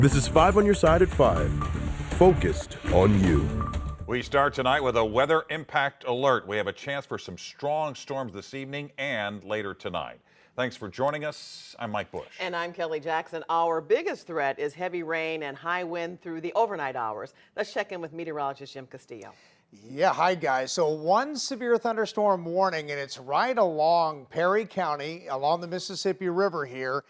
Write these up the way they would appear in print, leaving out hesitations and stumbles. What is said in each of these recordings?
This is 5 on your side at 5. Focused on you. We start tonight with a weather impact alert. We have a chance for some strong storms this evening and later tonight. Thanks for joining us. I'm Mike Bush. And I'm Kelly Jackson. Our biggest threat is heavy rain and high wind through the overnight hours. Let's check in with meteorologist Jim Castillo. Yeah, hi guys. So one severe thunderstorm warning, and it's right along Perry County, along the Mississippi River here,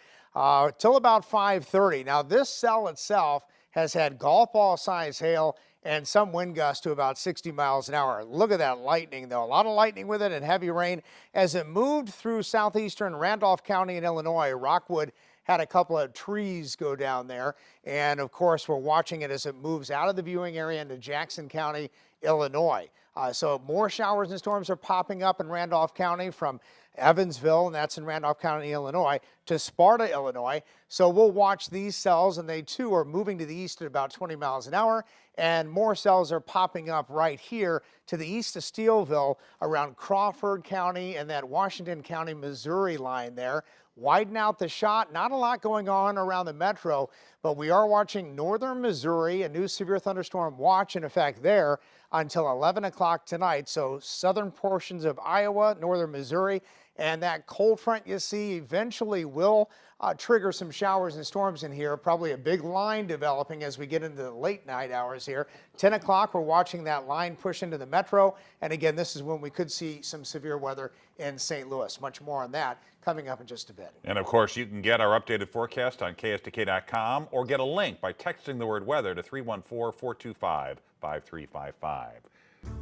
till about 5:30. Now this cell itself has had golf ball size hail and some wind gusts to about 60 miles an hour. Look at that lightning though. A lot of lightning with it and heavy rain as it moved through southeastern Randolph County in Illinois. Rockwood had a couple of trees go down there. And of course, we're watching it as it moves out of the viewing area into Jackson County, Illinois. So more showers and storms are popping up in Randolph County from Evansville, and that's in Randolph County, Illinois, to Sparta, Illinois. So we'll watch these cells, and they too are moving to the east at about 20 miles an hour. And more cells are popping up right here to the east of Steelville around Crawford County and that Washington County, Missouri line there. Widen out the shot. Not a lot going on around the metro, but we are watching northern Missouri, a new severe thunderstorm watch in effect there until 11 o'clock tonight. So southern portions of Iowa, northern Missouri, and that cold front you see eventually will trigger some showers and storms in here. Probably a big line developing as we get into the late night hours here. 10 o'clock, we're watching that line push into the metro. And again, this is when we could see some severe weather in St. Louis. Much more on that coming up in just a bit. And of course, you can get our updated forecast on KSTK.com or get a link by texting the word weather to 314-425-5355.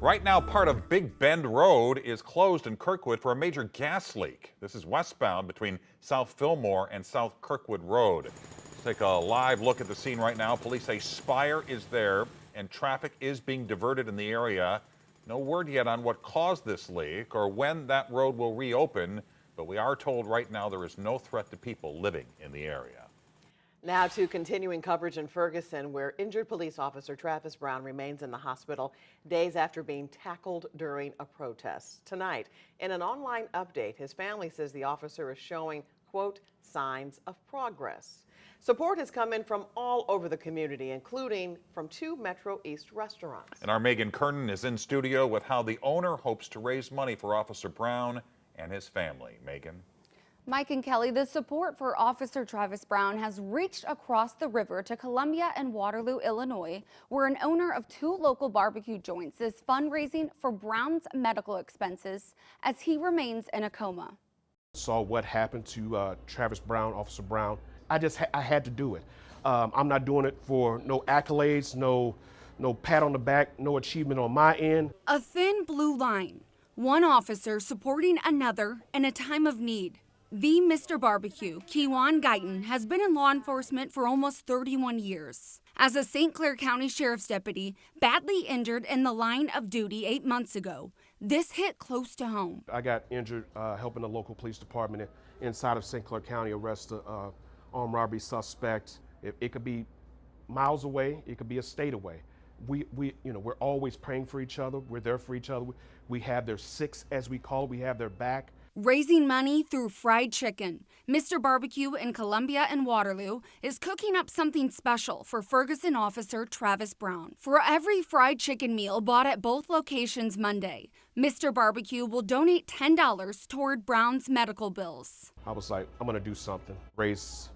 Right now, part of Big Bend Road is closed in Kirkwood for a major gas leak. This is westbound between South Fillmore and South Kirkwood Road. Let's take a live look at the scene right now. Police say Spire is there and traffic is being diverted in the area. No word yet on what caused this leak or when that road will reopen, but we are told right now there is no threat to people living in the area. Now to continuing coverage in Ferguson, where injured police officer Travis Brown remains in the hospital days after being tackled during a protest. Tonight, in an online update, his family says the officer is showing, quote, signs of progress. Support has come in from all over the community, including from 2 Metro East restaurants. And our Megan Kernan is in studio with how the owner hopes to raise money for Officer Brown and his family. Megan. Mike and Kelly, the support for Officer Travis Brown has reached across the river to Columbia and Waterloo, Illinois, where an owner of 2 local barbecue joints is fundraising for Brown's medical expenses as he remains in a coma. Saw what happened to Travis Brown, Officer Brown. I had to do it. I'm not doing it for no accolades, no pat on the back, no achievement on my end. A thin blue line, one officer supporting another in a time of need. The Mr. Barbecue, Kewan Guyton, has been in law enforcement for almost 31 years. As a St. Clair County Sheriff's deputy, badly injured in the line of duty 8 months ago, this hit close to home. I got injured helping the local police department inside of St. Clair County arrest an armed robbery suspect. It could be miles away, it could be a state away. We're always praying for each other. We're there for each other. We have their 6, as we call it. We have their back. Raising money through fried chicken. Mr. Barbecue in Columbia and Waterloo is cooking up something special for Ferguson officer Travis Brown. For every fried chicken meal bought at both locations Monday, Mr. Barbecue will donate $10 toward Brown's medical bills. I was like, I'm gonna do something, raise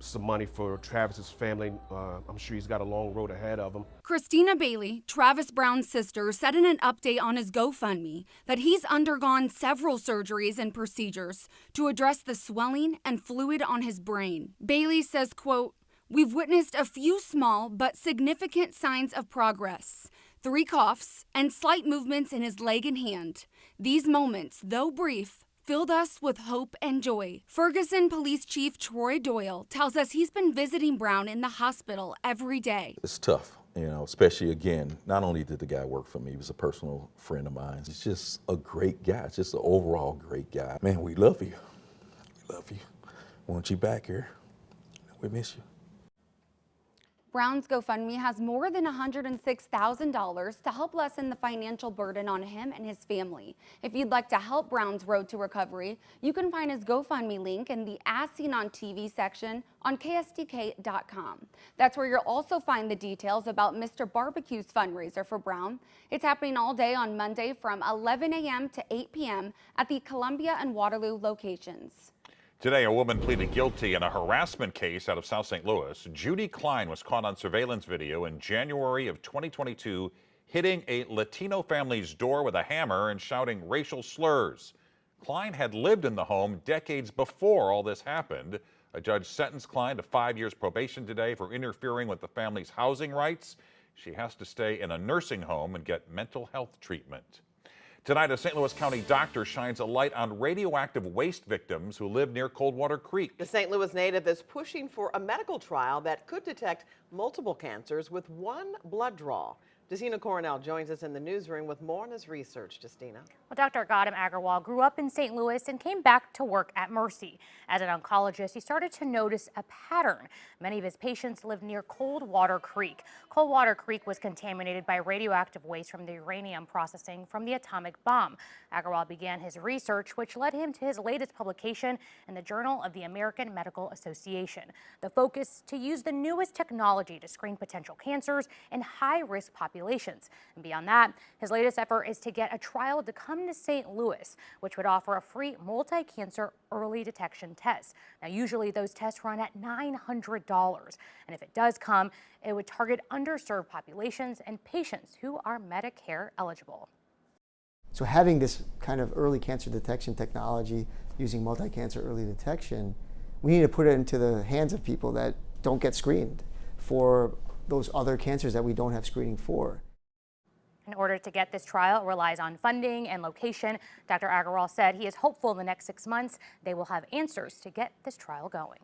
some money for Travis's family. I'm sure he's got a long road ahead of him. Christina Bailey, Travis Brown's sister, said in an update on his GoFundMe that he's undergone several surgeries and procedures to address the swelling and fluid on his brain. Bailey says, quote, we've witnessed a few small but significant signs of progress. 3 coughs and slight movements in his leg and hand. These moments, though brief, filled us with hope and joy. Ferguson Police Chief Troy Doyle tells us he's been visiting Brown in the hospital every day. It's tough, especially again, not only did the guy work for me, he was a personal friend of mine. He's just a great guy, just an overall great guy. Man, we love you. We love you. Want you back here. We miss you. Brown's GoFundMe has more than $106,000 to help lessen the financial burden on him and his family. If you'd like to help Brown's road to recovery, you can find his GoFundMe link in the As Seen on TV section on KSDK.com. That's where you'll also find the details about Mr. Barbecue's fundraiser for Brown. It's happening all day on Monday from 11 a.m. to 8 p.m. at the Columbia and Waterloo locations. Today, a woman pleaded guilty in a harassment case out of South St. Louis. Judy Klein was caught on surveillance video in January of 2022, hitting a Latino family's door with a hammer and shouting racial slurs. Klein had lived in the home decades before all this happened. A judge sentenced Klein to 5 years probation today for interfering with the family's housing rights. She has to stay in a nursing home and get mental health treatment. Tonight, a St. Louis County doctor shines a light on radioactive waste victims who live near Coldwater Creek. The St. Louis native is pushing for a medical trial that could detect multiple cancers with one blood draw. Justina Coronel joins us in the newsroom with more on his research. Justina. Well, Dr. Gautam Agarwal grew up in St. Louis and came back to work at Mercy. As an oncologist, he started to notice a pattern. Many of his patients lived near Coldwater Creek. Coldwater Creek was contaminated by radioactive waste from the uranium processing from the atomic bomb. Agarwal began his research, which led him to his latest publication in the Journal of the American Medical Association. The focus to use the newest technology to screen potential cancers in high-risk populations. And beyond that, his latest effort is to get a trial to come to St. Louis, which would offer a free multi-cancer early detection test. Now, usually those tests run at $900. And if it does come, it would target underserved populations and patients who are Medicare eligible. So having this kind of early cancer detection technology using multi-cancer early detection, we need to put it into the hands of people that don't get screened for those other cancers that we don't have screening for. In order to get this trial, it relies on funding and location. Dr. Agarwal said he is hopeful in the next 6 months they will have answers to get this trial going.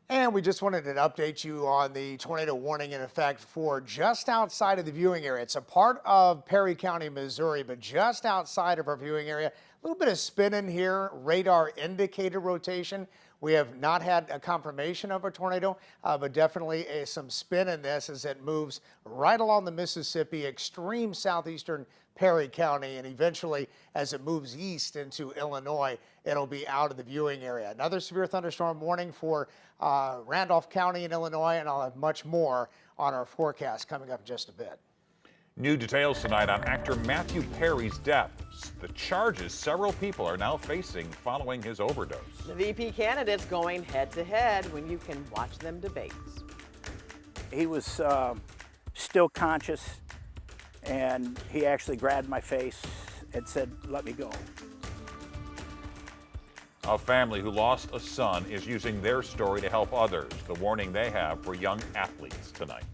And we just wanted to update you on the tornado warning in effect for just outside of the viewing area. It's a part of Perry County, Missouri, but just outside of our viewing area. A little bit of spin in here, radar indicator rotation. We have not had a confirmation of a tornado, but definitely some spin in this as it moves right along the Mississippi, extreme southeastern Perry County, and eventually as it moves east into Illinois, it'll be out of the viewing area. Another severe thunderstorm warning for Randolph County in Illinois, and I'll have much more on our forecast coming up in just a bit. New details tonight on actor Matthew Perry's death. The charges several people are now facing following his overdose. The VP candidates going head-to-head when you can watch them debate. He was still conscious, and he actually grabbed my face and said, "Let me go." A family who lost a son is using their story to help others. The warning they have for young athletes tonight.